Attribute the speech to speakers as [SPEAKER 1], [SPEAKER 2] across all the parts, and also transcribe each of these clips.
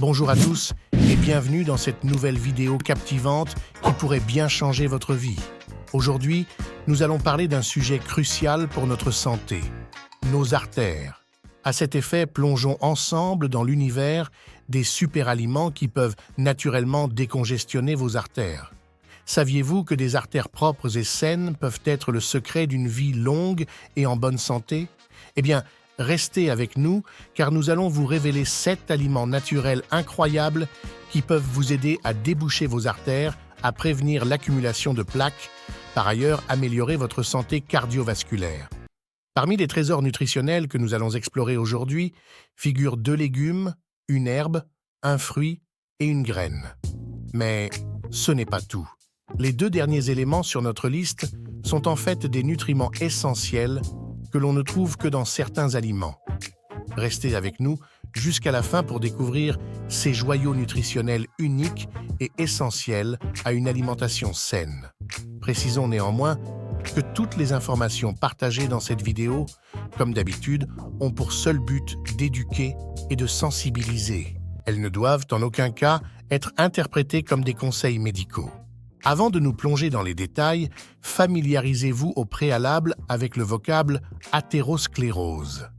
[SPEAKER 1] Bonjour à tous et bienvenue dans cette nouvelle vidéo captivante qui pourrait bien changer votre vie. Aujourd'hui, nous allons parler d'un sujet crucial pour notre santé, nos artères. À cet effet, plongeons ensemble dans l'univers des superaliments qui peuvent naturellement décongestionner vos artères. Saviez-vous que des artères propres et saines peuvent être le secret d'une vie longue et en bonne santé? Eh bien, restez avec nous car nous allons vous révéler 7 aliments naturels incroyables qui peuvent vous aider à déboucher vos artères, à prévenir l'accumulation de plaques, par ailleurs améliorer votre santé cardiovasculaire. Parmi les trésors nutritionnels que nous allons explorer aujourd'hui figurent 2 légumes, une herbe, un fruit et une graine. Mais ce n'est pas tout. Les 2 derniers éléments sur notre liste sont en fait des nutriments essentiels que l'on ne trouve que dans certains aliments. Restez avec nous jusqu'à la fin pour découvrir ces joyaux nutritionnels uniques et essentiels à une alimentation saine. Précisons néanmoins que toutes les informations partagées dans cette vidéo, comme d'habitude, ont pour seul but d'éduquer et de sensibiliser. Elles ne doivent en aucun cas être interprétées comme des conseils médicaux. Avant de nous plonger dans les détails, familiarisez-vous au préalable avec le vocable athérosclérose.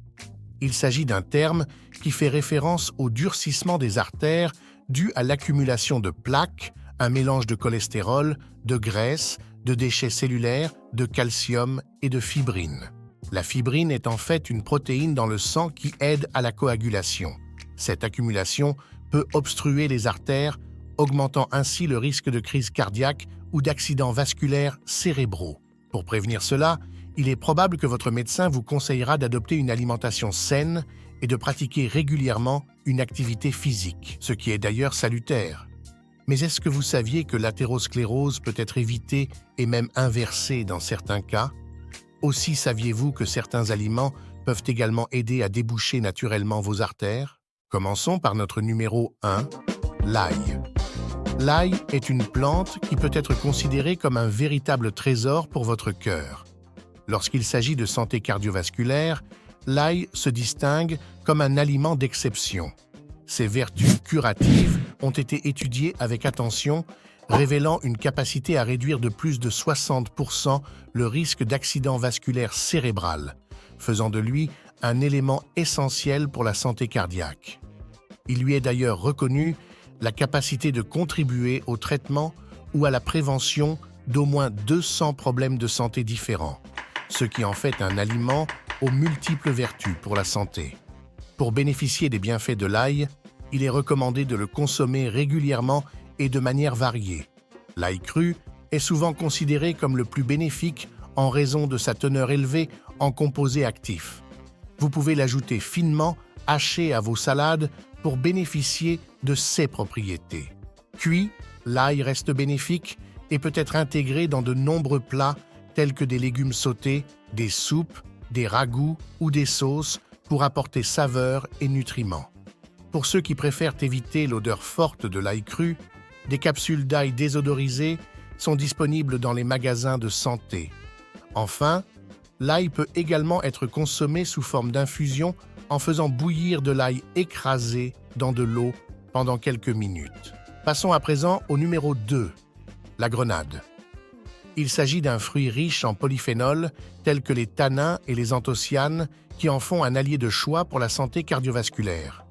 [SPEAKER 1] Il s'agit d'un terme qui fait référence au durcissement des artères dû à l'accumulation de plaques, un mélange de cholestérol, de graisse, de déchets cellulaires, de calcium et de fibrine. La fibrine est en fait une protéine dans le sang qui aide à la coagulation. Cette accumulation peut obstruer les artères, augmentant ainsi le risque de crise cardiaque ou d'accidents vasculaires cérébraux. Pour prévenir cela, il est probable que votre médecin vous conseillera d'adopter une alimentation saine et de pratiquer régulièrement une activité physique, ce qui est d'ailleurs salutaire. Mais est-ce que vous saviez que l'athérosclérose peut être évitée et même inversée dans certains cas? Aussi saviez-vous que certains aliments peuvent également aider à déboucher naturellement vos artères? Commençons par notre numéro 1, l'ail. L'ail est une plante qui peut être considérée comme un véritable trésor pour votre cœur. Lorsqu'il s'agit de santé cardiovasculaire, l'ail se distingue comme un aliment d'exception. Ses vertus curatives ont été étudiées avec attention, révélant une capacité à réduire de plus de 60% le risque d'accident vasculaire cérébral, faisant de lui un élément essentiel pour la santé cardiaque. Il lui est d'ailleurs reconnu la capacité de contribuer au traitement ou à la prévention d'au moins 200 problèmes de santé différents, ce qui en fait un aliment aux multiples vertus pour la santé. Pour bénéficier des bienfaits de l'ail, il est recommandé de le consommer régulièrement et de manière variée. L'ail cru est souvent considéré comme le plus bénéfique en raison de sa teneur élevée en composés actifs. Vous pouvez l'ajouter finement, haché à vos salades pour bénéficier de ses propriétés. Cuit, l'ail reste bénéfique et peut être intégré dans de nombreux plats tels que des légumes sautés, des soupes, des ragoûts ou des sauces pour apporter saveur et nutriments. Pour ceux qui préfèrent éviter l'odeur forte de l'ail cru, des capsules d'ail désodorisées sont disponibles dans les magasins de santé. Enfin, l'ail peut également être consommé sous forme d'infusion en faisant bouillir de l'ail écrasé dans de l'eau pendant quelques minutes. Passons à présent au numéro 2, la grenade. Il s'agit d'un fruit riche en polyphénols tels que les tannins et les anthocyanes qui en font un allié de choix pour la santé cardiovasculaire.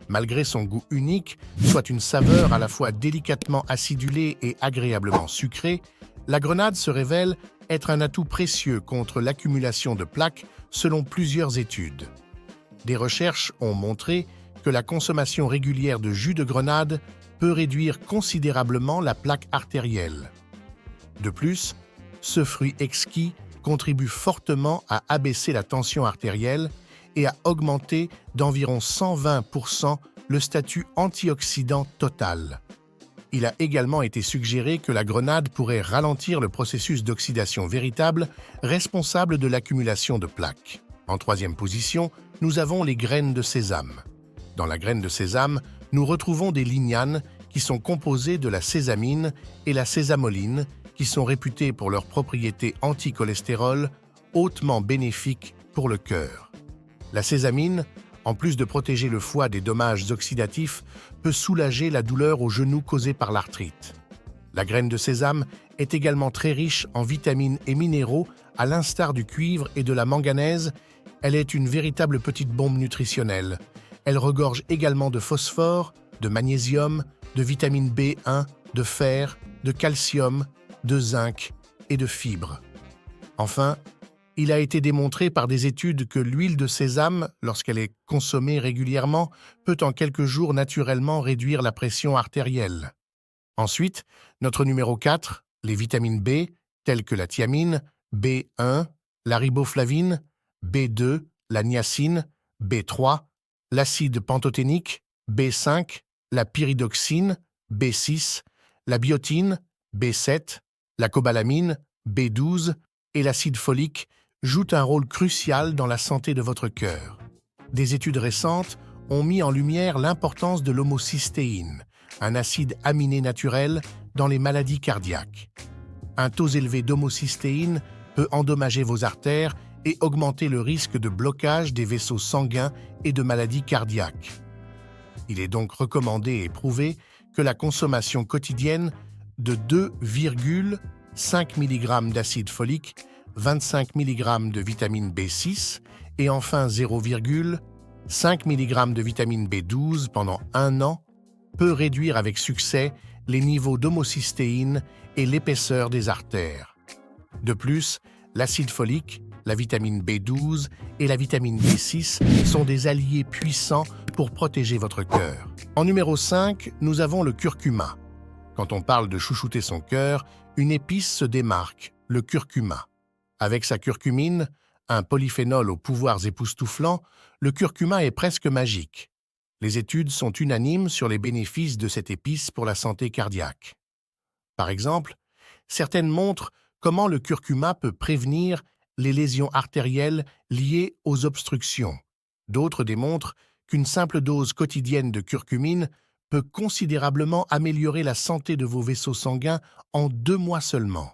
[SPEAKER 1] Malgré son goût unique, soit une saveur à la fois délicatement acidulée et agréablement sucrée, la grenade se révèle être un atout précieux contre l'accumulation de plaques selon plusieurs études. Des recherches ont montré que la consommation régulière de jus de grenade peut réduire considérablement la plaque artérielle. De plus, ce fruit exquis contribue fortement à abaisser la tension artérielle et à augmenter d'environ 120% le statut antioxydant total. Il a également été suggéré que la grenade pourrait ralentir le processus d'oxydation véritable responsable de l'accumulation de plaques. En 3e position, nous avons les graines de sésame. Dans la graine de sésame, nous retrouvons des lignanes qui sont composées de la sésamine et la sésamoline, qui sont réputées pour leurs propriétés anti-cholestérol, hautement bénéfiques pour le cœur. La sésamine, En plus de protéger le foie des dommages oxydatifs, peut soulager la douleur au genou causée par l'arthrite. La graine de sésame est également très riche en vitamines et minéraux, à l'instar du cuivre et de la manganèse. Elle est une véritable petite bombe nutritionnelle. Elle regorge également de phosphore, de magnésium, de vitamine B1, de fer, de calcium, de zinc et de fibres. Enfin, il a été démontré par des études que l'huile de sésame, lorsqu'elle est consommée régulièrement, peut en quelques jours naturellement réduire la pression artérielle. Ensuite, notre numéro 4, les vitamines B, telles que la thiamine, B1, la riboflavine, B2, la niacine, B3, l'acide pantothénique, B5, la pyridoxine, B6, la biotine, B7, la cobalamine, B12 et l'acide folique jouent un rôle crucial dans la santé de votre cœur. Des études récentes ont mis en lumière l'importance de l'homocystéine, un acide aminé naturel dans les maladies cardiaques. Un taux élevé d'homocystéine peut endommager vos artères et augmenter le risque de blocage des vaisseaux sanguins et de maladies cardiaques. Il est donc recommandé et prouvé que la consommation quotidienne de 2,5 mg d'acide folique, 25 mg de vitamine B6 et enfin 0,5 mg de vitamine B12 pendant 1 an peut réduire avec succès les niveaux d'homocystéine et l'épaisseur des artères. De plus, l'acide folique, la vitamine B12 et la vitamine B6 sont des alliés puissants pour protéger votre cœur. En numéro 5, nous avons le curcuma. Quand on parle de chouchouter son cœur, une épice se démarque, le curcuma. Avec sa curcumine, un polyphénol aux pouvoirs époustouflants, le curcuma est presque magique. Les études sont unanimes sur les bénéfices de cette épice pour la santé cardiaque. Par exemple, certaines montrent comment le curcuma peut prévenir les lésions artérielles liées aux obstructions. D'autres démontrent qu'une simple dose quotidienne de curcumine peut considérablement améliorer la santé de vos vaisseaux sanguins en 2 mois seulement.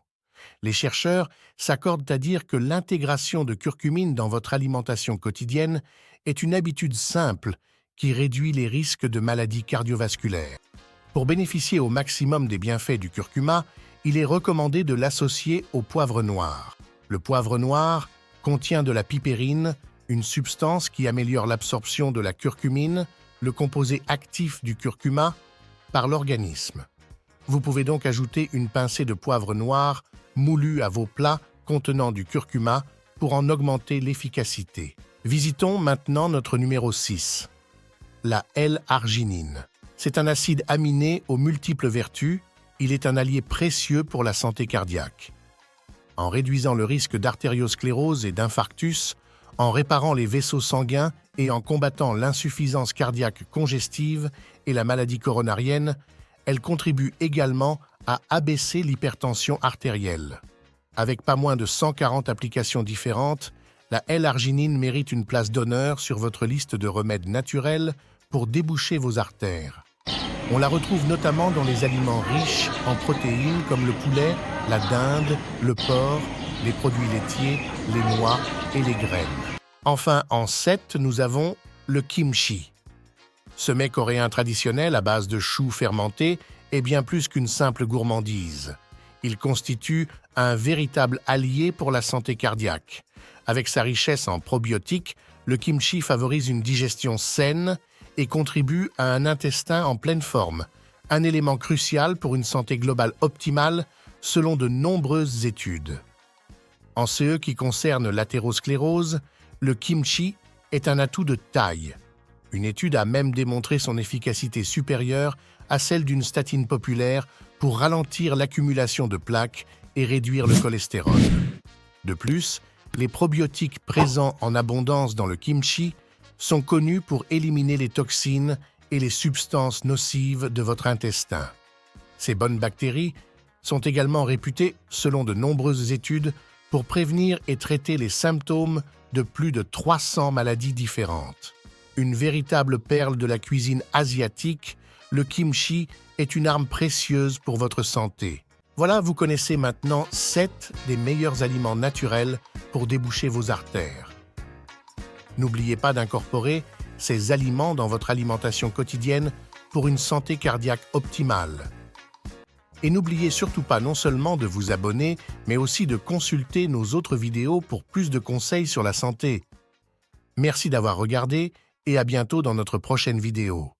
[SPEAKER 1] Les chercheurs s'accordent à dire que l'intégration de curcumine dans votre alimentation quotidienne est une habitude simple qui réduit les risques de maladies cardiovasculaires. Pour bénéficier au maximum des bienfaits du curcuma, il est recommandé de l'associer au poivre noir. Le poivre noir contient de la pipérine, une substance qui améliore l'absorption de la curcumine, le composé actif du curcuma, par l'organisme. Vous pouvez donc ajouter une pincée de poivre noir moulu à vos plats contenant du curcuma pour en augmenter l'efficacité. Visitons maintenant notre numéro 6, la L-arginine. C'est un acide aminé aux multiples vertus. Il est un allié précieux pour la santé cardiaque. En réduisant le risque d'artériosclérose et d'infarctus, en réparant les vaisseaux sanguins et en combattant l'insuffisance cardiaque congestive et la maladie coronarienne, elle contribue également à abaisser l'hypertension artérielle. Avec pas moins de 140 applications différentes, la L-arginine mérite une place d'honneur sur votre liste de remèdes naturels pour déboucher vos artères. On la retrouve notamment dans les aliments riches en protéines comme le poulet, la dinde, le porc, les produits laitiers, les noix et les graines. Enfin, en 7, nous avons le kimchi. Ce mets coréen traditionnel à base de choux fermentés est bien plus qu'une simple gourmandise. Il constitue un véritable allié pour la santé cardiaque. Avec sa richesse en probiotiques, le kimchi favorise une digestion saine et contribue à un intestin en pleine forme, un élément crucial pour une santé globale optimale selon de nombreuses études. En ce qui concerne l'athérosclérose, le kimchi est un atout de taille. Une étude a même démontré son efficacité supérieure à celle d'une statine populaire pour ralentir l'accumulation de plaques et réduire le cholestérol. De plus, les probiotiques présents en abondance dans le kimchi sont connus pour éliminer les toxines et les substances nocives de votre intestin. Ces bonnes bactéries sont également réputées, selon de nombreuses études, pour prévenir et traiter les symptômes de plus de 300 maladies différentes. Une véritable perle de la cuisine asiatique, le kimchi est une arme précieuse pour votre santé. Voilà, vous connaissez maintenant 7 des meilleurs aliments naturels pour déboucher vos artères. N'oubliez pas d'incorporer ces aliments dans votre alimentation quotidienne pour une santé cardiaque optimale. Et n'oubliez surtout pas non seulement de vous abonner, mais aussi de consulter nos autres vidéos pour plus de conseils sur la santé. Merci d'avoir regardé et à bientôt dans notre prochaine vidéo.